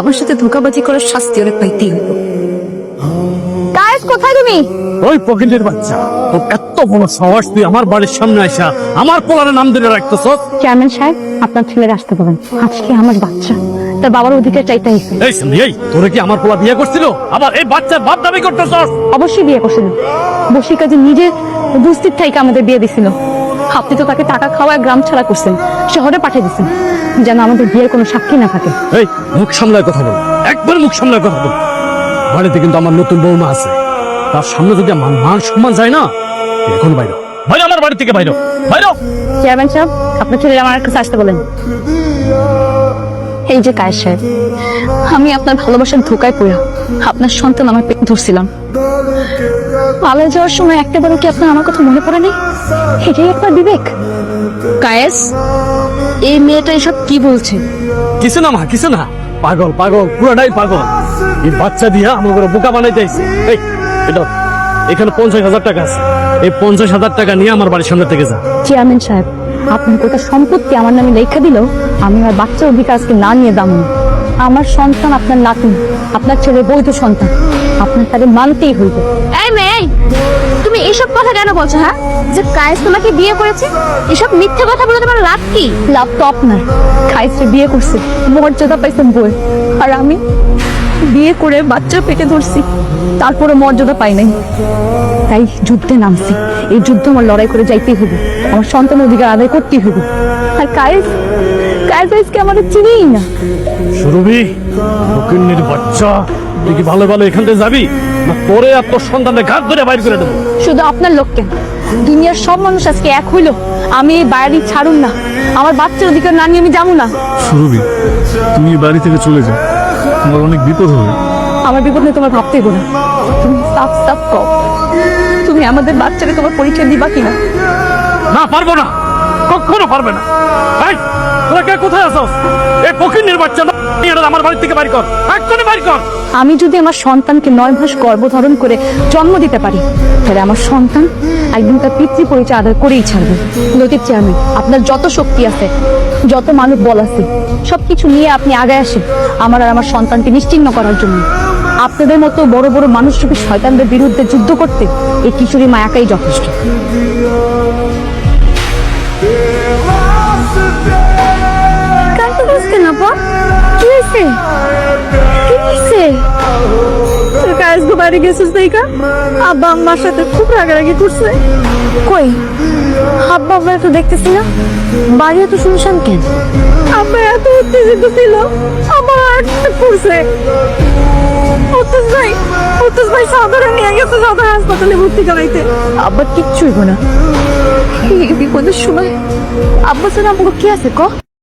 আমার সাথে ধোঁকাবাজি করার শাস্তি অনেক পাইতেই হলো। গায়েস, কোথায় তুমি? ওই পকেটের বাচ্চা, ও এত বড় সাহস তুই আমার বাড়ির সামনে আইসা আমার পোলারে নাম ধরে রাখতেছ? চেয়ারম্যান সাহেব, আপনার ছেলের আসতে বলেন। আজকে আমার বাচ্চা, তার বাবার অধিকার চাইতে হয়েছে। এই সামনে, এই তোরে কি আমার পোলা বিয়ে করছিল? আবার এই বাচ্চার বাপ দাবি করতেছ? অবশ্যই বিয়ে করছিলেন। বসির কাজে নিজে উপস্থিত থেকে আমাদের বিয়ে দিছিল। আপনি তো তাকে টাকা খাওয়ায় গ্রাম ছাড়া করছেন, শহরে পাঠিয়ে দিচ্ছেন, যেন আমাদের বিয়ের কোনো সাক্ষী না থাকে। এই মুখ সামলায় কথা বল, একবার মুখ সামলায় কথা বল। বাড়িতে কিন্তু আমার নতুন বৌমা আছে, তার সামনে যদি আমার মান সম্মান যায় না, তুই এখন বাইরে বাইরে, আমার বাড়ি থেকে বাইরে বাইরে। চেয়ারম্যান সাহেব, আপনার ছেলের আমার কাছে আসতে বলেন। এই যে কায়েস সাহেব, আমি আপনার ভালোবাসার ধোকায় পড়ে আপনার সন্তান আমার পেটে ধরছিলাম। পালে যাওয়ার সময় একটাবারও কি আপনার আমার কথা মনে পড়ে নেই? এটাই আপনার বিবেক? কায়েস, এই মেয়েটা এসব কি বলছে? কিছু না মা, কিছু না। পাগল পাগল, পুরাটাই পাগল। এই বাচ্চা দিয়া আমার করে বোকা বানাইতে আইছে। এই এটা এখানে 50,000 টাকা আছে, এই 50,000 টাকা নিয়ে আমার বাড়ির সামনে থেকে যা। চেয়ারম্যান সাহেব, আপনি কোথা সম্পত্তি আমার নামে লেখা দিলেও আমি আমার বাচ্চার অধিকার আজকে না নিয়ে দাম না। আমার সন্তান আপনার নাতনি, আপনার ছেলের বৈধ সন্তান, আপনার তাদের মানতেই হইবে। এই মেয়ে, তুমি এসব কথা কেন বলছো? হ্যাঁ, যে কায়েস তোমাকে বিয়ে করেছে, এসব মিথ্যা কথা বলে তোমার লাভ কি? লাভ তো আপনার। কায়েসকে বিয়ে করছে, মর্যাদা পাইছেন বই, আর আমি বিয়ে করে বাচ্চা পেটে ধরছি, তারপরে মর্যাদা পাই নাই। তাই যুদ্ধে নামছি। এই যুদ্ধ আমার লড়াই করে যাইতেই হবে, আমার সন্তানের অধিকার আদায় করতেই হবে। আর কায়েস আজকে আমাদের চিনিই না। সুরভি, ফকিন্নির বাচ্চা, তুই কি ভালো ভালো এখান থেকে যাবি, না পরে আর তোর সন্তানকে ঘাট ধরে বাইর করে দেবো? শুধু আপনার লোক কেন, দুনিয়ার সব মানুষ আজকে এক হইল, আমি এই বাড়ি ছাড়ুন না। আমার বাচ্চার অধিকার না নিয়ে আমি যাবো না। সুরভি, তুমি এই বাড়ি থেকে চলে যাও, তোমার অনেক বিপদ হবে। আমার বিপদ নিয়ে তোমার ভাবতেই না। তুমি সাফ সাফ কও, তুমি আমাদের বাচ্চাকে তোমার পরিচয় দিবা কিনা? না, পারবো না, কখনো পারবে না। এই তোরা কে কোথায় আছস? এই ফকিন্নির বাচ্চা না, এটা আমার বাড়ি থেকে বাইর কর, এক্ষুনি বাইর কর। আমি যদি আমার সন্তানকে 9 মাস গর্ভধারণ করে জন্ম দিতে পারি, তাহলে আমার সন্তান একদিন তার পিতৃ পরিচয় আদায় করেই ছাড়বে। লতিফ চেয়ারম্যান, আপনার যত শক্তি আছে, যত মানুষ বল আছে, সবকিছু নিয়ে আপনি আগায় আসেন আমার আর আমার সন্তানকে নিশ্চিহ্ন করার জন্য। আপনাদের মতো বড় বড় মানুষরূপী শয়তানদের বিরুদ্ধে যুদ্ধ করতে এই কিশোরী মা একাই যথেষ্ট। বাড়ি গেছিস দেখা আব্বা আম্মার সাথে খুব রাগারাগি করছে। কই আব্বা আব্বা তো দেখতেছি না, বাড়ি এত শুনশান কেন? আব্বা এত উত্তেজিত ছিল, আমার করছে। উত্তেজ ভাই সদরে নিয়ে গেছে, সদর হাসপাতালে ভর্তি করাইতে। আব্বা কিচ্ছুই না। এই বিপদের সময় আব্বা ছাড়া আমাকে কি আছে ক?